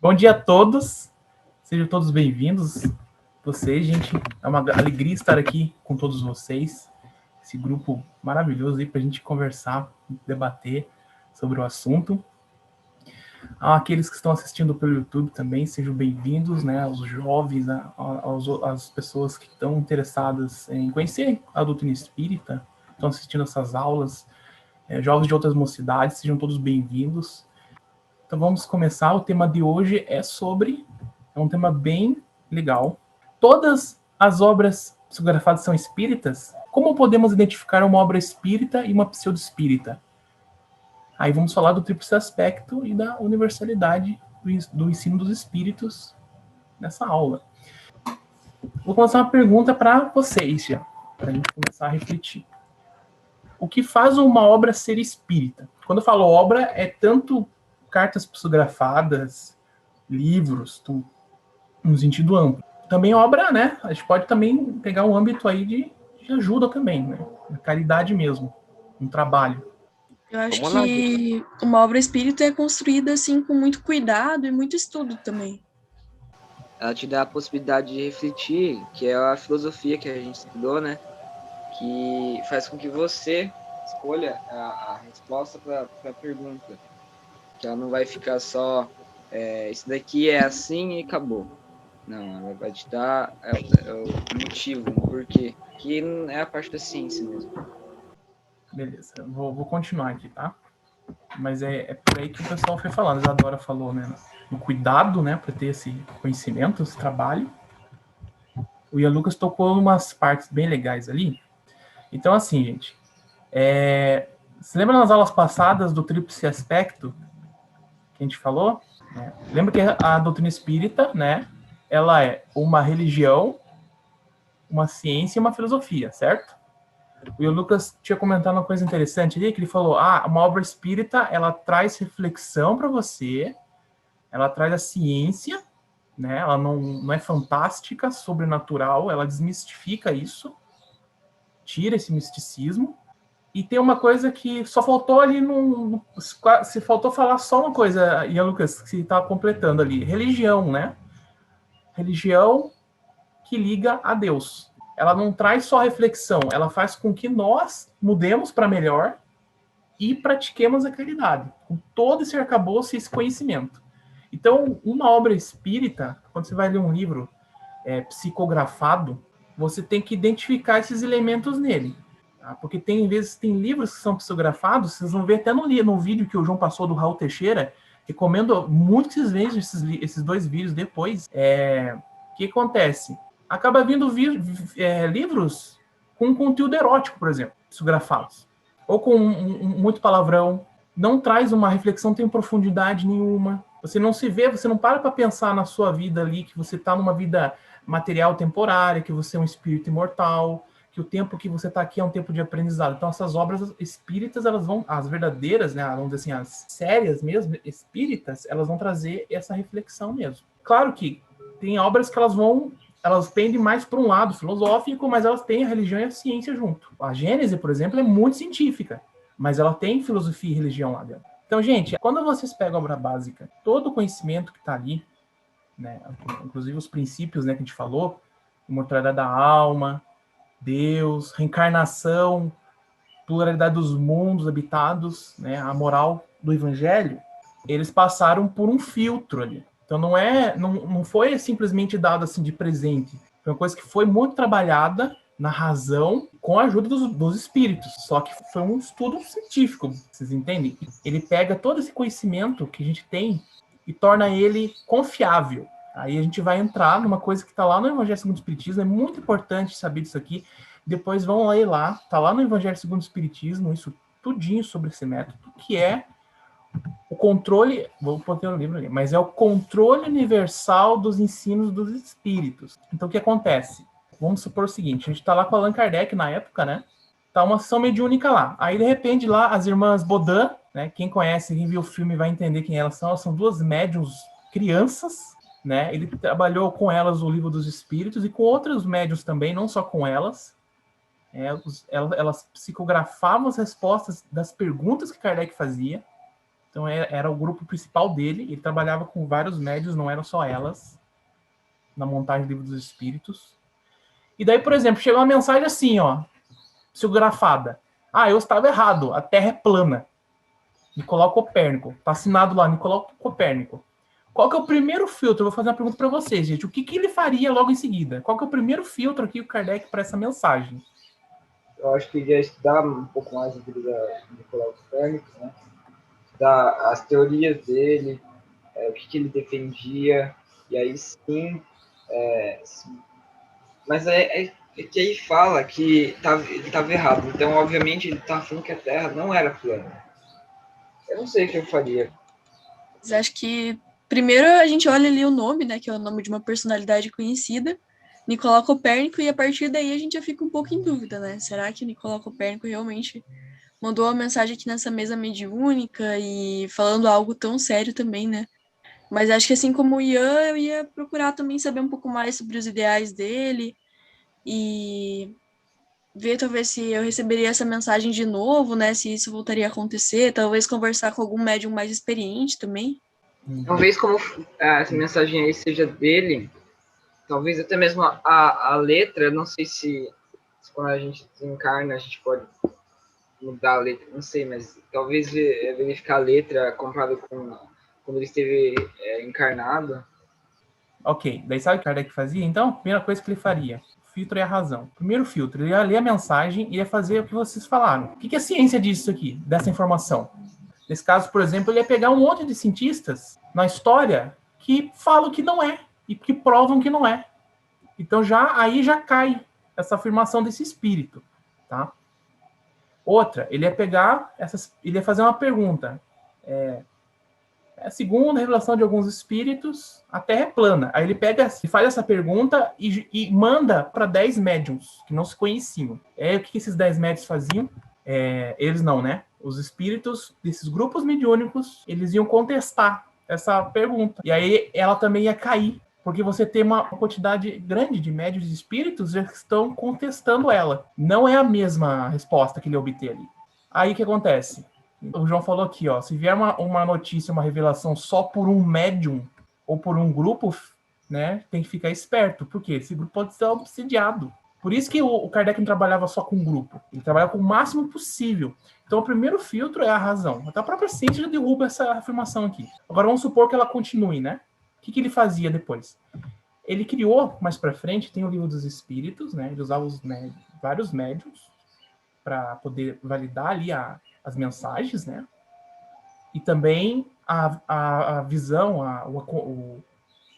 Bom dia a todos, sejam todos bem-vindos. Vocês, gente, é uma alegria estar aqui com todos vocês, esse grupo maravilhoso aí para a gente conversar, debater sobre o assunto. Aqueles que estão assistindo pelo YouTube também, sejam bem-vindos, né? Os jovens, as pessoas que estão interessadas em conhecer a doutrina espírita, estão assistindo essas aulas, jovens de outras mocidades, sejam todos bem-vindos. Então vamos começar. O tema de hoje é um tema bem legal. Todas as obras psicografadas são espíritas? Como podemos identificar uma obra espírita e uma pseudo-espírita? Aí vamos falar do tríplice aspecto e da universalidade do ensino dos espíritos nessa aula. Vou começar uma pergunta para vocês já, para a gente começar a refletir. O que faz uma obra ser espírita? Quando eu falo obra, é tanto cartas psicografadas, livros, no sentido amplo. Também obra, né? A gente pode também pegar um âmbito aí de ajuda também, né? Na caridade mesmo, um trabalho. Eu acho que uma obra espírita é construída assim com muito cuidado e muito estudo também. Ela te dá a possibilidade de refletir, que é a filosofia que a gente estudou, né? Que faz com que você escolha a resposta para a pergunta. Que ela não vai ficar só, isso daqui é assim e acabou. Não, ela vai te dar o motivo, o porquê. Que é a parte da ciência mesmo. Beleza, vou continuar aqui, tá? Mas é por aí que o pessoal foi falando. A Isadora falou, né? No cuidado, né? Para ter esse conhecimento, esse trabalho. O Ian Lucas tocou umas partes bem legais ali. Então, assim, gente. Você lembra nas aulas passadas do tríplice aspecto que a gente falou? Lembra que a doutrina espírita, né? Ela é uma religião, uma ciência e uma filosofia, certo? O Ian Lucas tinha comentado uma coisa interessante ali, que ele falou, uma obra espírita, ela traz reflexão para você, ela traz a ciência, né? Ela não é fantástica, sobrenatural, ela desmistifica isso, tira esse misticismo. E tem uma coisa que só faltou ali, se faltou falar só uma coisa, Ian Lucas, que você está completando ali, religião, né? Religião que liga a Deus. Ela não traz só reflexão, ela faz com que nós mudemos para melhor e pratiquemos a caridade, com todo esse arcabouço e esse conhecimento. Então, uma obra espírita, quando você vai ler um livro psicografado, você tem que identificar esses elementos nele. Tá? Porque tem livros que são psicografados, vocês vão ver até no vídeo que o João passou do Raul Teixeira, recomendo muito que vocês vejam esses dois vídeos depois. O que acontece? Acaba vindo livros com conteúdo erótico, por exemplo, psicografados. Ou com muito palavrão, não traz uma reflexão, não tem profundidade nenhuma. Você não se vê, você não para pensar na sua vida ali, que você está numa vida material temporária, que você é um espírito imortal, que o tempo que você está aqui é um tempo de aprendizado. Então, essas obras espíritas, as verdadeiras, né, vamos dizer assim, as sérias mesmo, espíritas, elas vão trazer essa reflexão mesmo. Claro que tem obras que elas pendem mais para um lado filosófico, mas elas têm a religião e a ciência junto. A Gênese, por exemplo, é muito científica, mas ela tem filosofia e religião lá dentro. Então, gente, quando vocês pegam a obra básica, todo o conhecimento que está ali, né, inclusive os princípios, né, que a gente falou, imortalidade da alma, Deus, reencarnação, pluralidade dos mundos habitados, né, a moral do evangelho, eles passaram por um filtro ali. Então não foi simplesmente dado assim de presente. Foi uma coisa que foi muito trabalhada na razão com a ajuda dos espíritos. Só que foi um estudo científico, vocês entendem? Ele pega todo esse conhecimento que a gente tem e torna ele confiável. Aí a gente vai entrar numa coisa que está lá no Evangelho segundo o Espiritismo, é muito importante saber disso aqui. Depois vão ler lá, está lá no Evangelho segundo o Espiritismo, isso tudinho sobre esse método, que é o controle, vou botar no livro ali, mas é o controle universal dos ensinos dos espíritos. Então, o que acontece? Vamos supor o seguinte, a gente está lá com Allan Kardec na época, né? Tá uma sessão mediúnica lá. Aí, de repente, lá, as irmãs Baudin, né? Quem conhece, quem viu o filme vai entender quem elas são duas médiuns crianças, né? Ele trabalhou com elas o Livro dos Espíritos e com outros médiuns também, não só com elas. Elas psicografavam as respostas das perguntas que Kardec fazia. Então era o grupo principal dele, ele trabalhava com vários médios, não eram só elas, na montagem do Livro dos Espíritos. E daí, por exemplo, chegou uma mensagem assim, ó, psicografada. Eu estava errado, a Terra é plana. Nicolau Copérnico. Tá assinado lá, Nicolau Copérnico. Qual que é o primeiro filtro? Eu vou fazer uma pergunta para vocês, gente. O que ele faria logo em seguida? Qual que é o primeiro filtro aqui, o Kardec, para essa mensagem? Eu acho que iria estudar um pouco mais a vida do Nicolau Copérnico, né? Estudar as teorias dele, o que ele defendia, e aí sim. Mas é que aí fala que ele estava errado. Então, obviamente, ele estava falando que a Terra não era plana. Eu não sei o que eu faria. Mas acho que primeiro a gente olha ali o nome, né, que é o nome de uma personalidade conhecida, Nicolau Copérnico, e a partir daí a gente já fica um pouco em dúvida, né? Será que Nicolau Copérnico realmente mandou uma mensagem aqui nessa mesa mediúnica e falando algo tão sério também, né? Mas acho que assim como o Ian, eu ia procurar também saber um pouco mais sobre os ideais dele e ver talvez se eu receberia essa mensagem de novo, né? Se isso voltaria a acontecer, talvez conversar com algum médium mais experiente também. Talvez como essa mensagem aí seja dele, talvez até mesmo a letra, não sei se quando a gente desencarna a gente pode mudar a letra, não sei, mas talvez verificar a letra comparado com quando ele esteve encarnado. Ok, daí sabe o que Kardec fazia? Então, a primeira coisa que ele faria, o filtro é a razão. Primeiro filtro, ele ia ler a mensagem e ia fazer o que vocês falaram. O que a ciência diz aqui, dessa informação? Nesse caso, por exemplo, ele ia pegar um monte de cientistas na história que falam que não é e que provam que não é. Então aí já cai essa afirmação desse espírito, tá? Outra, ele ia fazer uma pergunta. Segundo a revelação de alguns espíritos, a Terra é plana. Aí ele faz essa pergunta e manda para 10 médiums que não se conheciam. O que esses 10 médiums faziam? Eles não, né? Os espíritos desses grupos mediúnicos, eles iam contestar essa pergunta. E aí ela também ia cair, porque você tem uma quantidade grande de médios e espíritos que estão contestando ela. Não é a mesma resposta que ele obteve ali. Aí o que acontece? O João falou aqui, ó, se vier uma notícia, uma revelação só por um médium ou por um grupo, né, tem que ficar esperto, porque esse grupo pode ser obsidiado. Por isso que o Kardec não trabalhava só com um grupo, ele trabalhava com o máximo possível. Então o primeiro filtro é a razão. Até a própria ciência já derruba essa afirmação aqui. Agora vamos supor que ela continue, né? O que ele fazia depois? Ele criou, mais para frente, tem o Livro dos Espíritos, né? Ele usava vários médiums para poder validar ali as mensagens, né? E também a visão,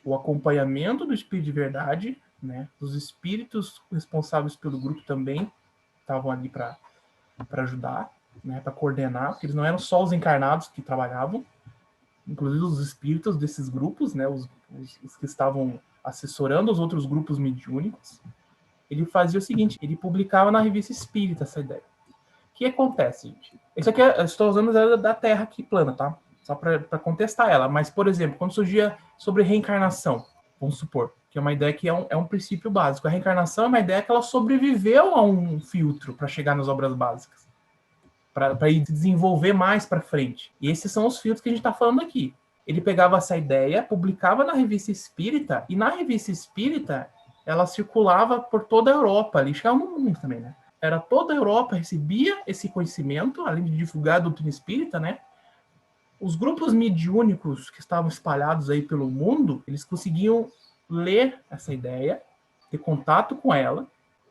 o acompanhamento do Espírito de Verdade, né? Os espíritos responsáveis pelo grupo também estavam ali para ajudar, né? Para coordenar, porque eles não eram só os encarnados que trabalhavam, inclusive os espíritos desses grupos, né? Os que estavam assessorando os outros grupos mediúnicos. Ele fazia o seguinte, ele publicava na Revista Espírita essa ideia. O que acontece, gente? Isso aqui eu estou usando a da Terra aqui plana, tá? Só para contestar ela. Mas, por exemplo, quando surgia sobre reencarnação, vamos supor, que é uma ideia que é um princípio básico. A reencarnação é uma ideia que ela sobreviveu a um filtro para chegar nas obras básicas, para ir desenvolver mais para frente. E esses são os filtros que a gente está falando aqui. Ele pegava essa ideia, publicava na Revista Espírita, e na Revista Espírita ela circulava por toda a Europa, ali chegava no mundo também, né? Era toda a Europa recebia esse conhecimento, além de divulgar a doutrina espírita, né? Os grupos mediúnicos que estavam espalhados aí pelo mundo, eles conseguiam ler essa ideia, ter contato com ela,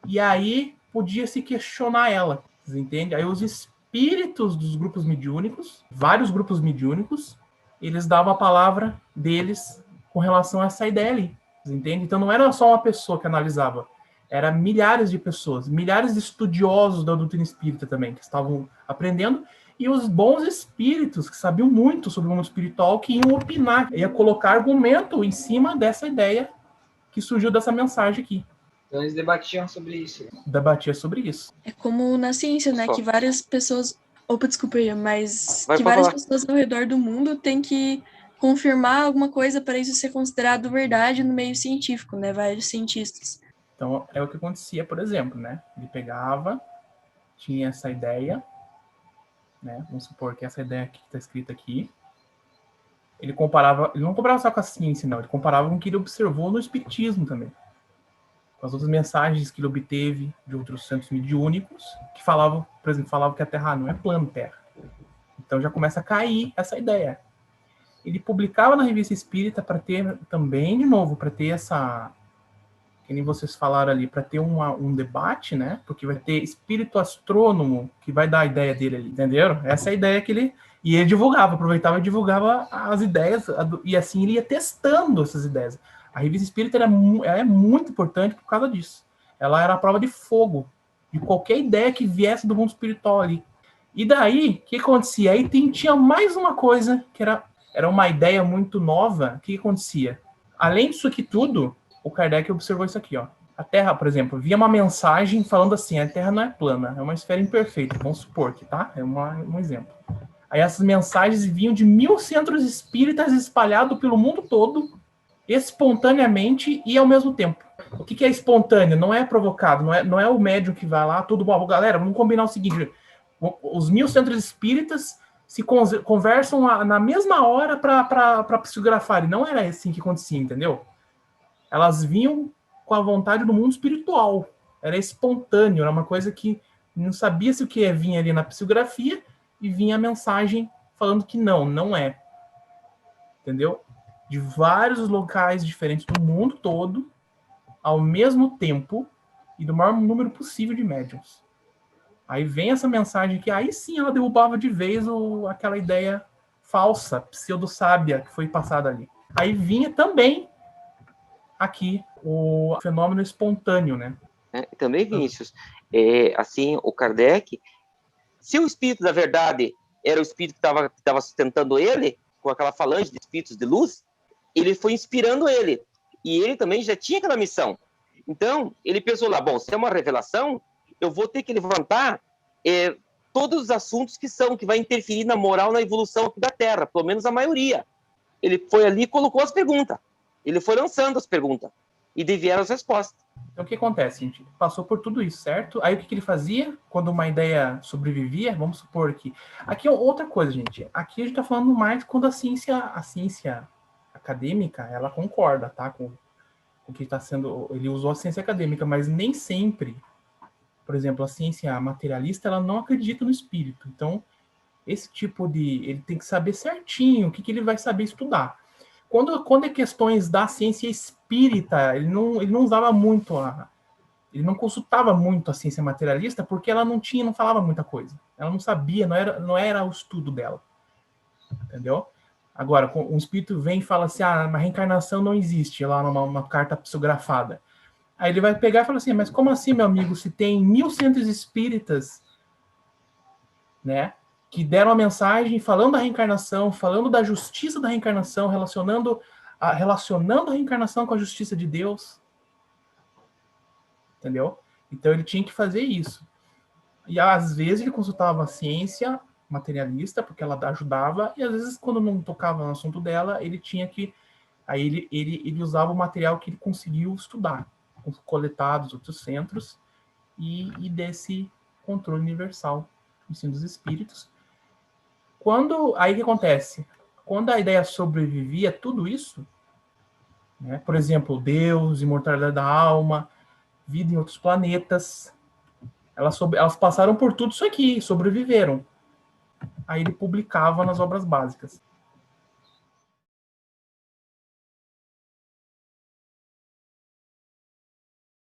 e aí podia se questionar ela, vocês entendem? Aí os espíritos dos grupos mediúnicos, vários grupos mediúnicos, eles davam a palavra deles com relação a essa ideia ali, vocês entendem? Então não era só uma pessoa que analisava, era milhares de pessoas, milhares de estudiosos da doutrina espírita também, que estavam aprendendo, e os bons espíritos, que sabiam muito sobre o mundo espiritual, que iam opinar, ia colocar argumento em cima dessa ideia que surgiu dessa mensagem aqui. Então eles debatiam sobre isso. Debatia sobre isso. É como na ciência, né, que várias pessoas... Opa, desculpa aí, mas Vai que pra várias falar. pessoas ao redor do mundo têm que confirmar alguma coisa para isso ser considerado verdade no meio científico, né? Vários cientistas. Então, é o que acontecia, por exemplo, né? Ele pegava, tinha essa ideia, né? Vamos supor que essa ideia aqui que está escrita aqui, ele não comparava só com a ciência, não, ele comparava com o que ele observou no espiritismo também, com as outras mensagens que ele obteve de outros centros mediúnicos, que falavam, por exemplo, que a Terra não é plano Terra. Então já começa a cair essa ideia. Ele publicava na Revista Espírita para ter também, de novo, para ter essa, que nem vocês falaram ali, para ter um debate, né? Porque vai ter espírito astrônomo que vai dar a ideia dele ali, entenderam? Essa é a ideia que ele... E ele divulgava, aproveitava e divulgava as ideias, e assim ele ia testando essas ideias. A Revista Espírita ela é muito importante por causa disso. Ela era a prova de fogo de qualquer ideia que viesse do mundo espiritual ali. E daí, o que acontecia? Aí tinha mais uma coisa que era uma ideia muito nova. O que acontecia? Além disso aqui tudo, o Kardec observou isso aqui, ó. A Terra, por exemplo, via uma mensagem falando assim, a Terra não é plana, é uma esfera imperfeita, vamos supor que, tá? É um exemplo. Aí essas mensagens vinham de 1000 centros espíritas espalhados pelo mundo todo, espontaneamente e ao mesmo tempo. O que é espontâneo? Não é provocado, não é o médium que vai lá, tudo bom, galera, vamos combinar o seguinte, os 1000 centros espíritas se conversam na mesma hora para psicografar, e não era assim que acontecia, entendeu? Elas vinham com a vontade do mundo espiritual, era espontâneo, era uma coisa que não sabia se o que vinha ali na psicografia, e vinha a mensagem falando que não é. Entendeu? De vários locais diferentes do mundo todo, ao mesmo tempo, e do maior número possível de médiums. Aí vem essa mensagem que aí sim ela derrubava de vez aquela ideia falsa, pseudo-sábia que foi passada ali. Aí vinha também aqui o fenômeno espontâneo, né? Também, Vinícius, assim, o Kardec, se o espírito da verdade era o espírito que estava sustentando ele, com aquela falange de espíritos de luz, ele foi inspirando ele. E ele também já tinha aquela missão. Então, ele pensou lá, bom, se é uma revelação, eu vou ter que levantar todos os assuntos que vai interferir na moral, na evolução aqui da Terra, pelo menos a maioria. Ele foi ali e colocou as perguntas. Ele foi lançando as perguntas. E vieram as respostas. Então, o que acontece, gente? Passou por tudo isso, certo? Aí, o que ele fazia quando uma ideia sobrevivia? Vamos supor que... Aqui é outra coisa, gente. Aqui a gente está falando mais quando a ciência acadêmica, ela concorda, tá? Com o que está sendo... Ele usou a ciência acadêmica, mas nem sempre... Por exemplo, a ciência materialista, ela não acredita no espírito. Então, esse tipo de... Ele tem que saber certinho o que ele vai saber estudar. Quando é questões da ciência espírita, ele não usava muito ele não consultava muito a ciência materialista porque ela não falava muita coisa. Ela não sabia, não era o estudo dela. Entendeu? Agora, um espírito vem e fala assim, a reencarnação não existe, lá numa carta psicografada. Aí ele vai pegar e fala assim, mas como assim, meu amigo, se tem 1000 centros espíritas, né, que deram a mensagem falando da reencarnação, falando da justiça da reencarnação, relacionando a reencarnação com a justiça de Deus. Entendeu? Então ele tinha que fazer isso. E às vezes ele consultava a ciência materialista, porque ela ajudava, e às vezes quando não tocava no assunto dela, ele tinha que... Aí ele usava o material que ele conseguiu estudar, coletado dos outros centros, e desse controle universal do ensino dos espíritos. Aí o que acontece? Quando a ideia sobrevivia tudo isso, né, por exemplo, Deus, imortalidade da alma, vida em outros planetas, elas passaram por tudo isso aqui, sobreviveram. Aí ele publicava nas obras básicas.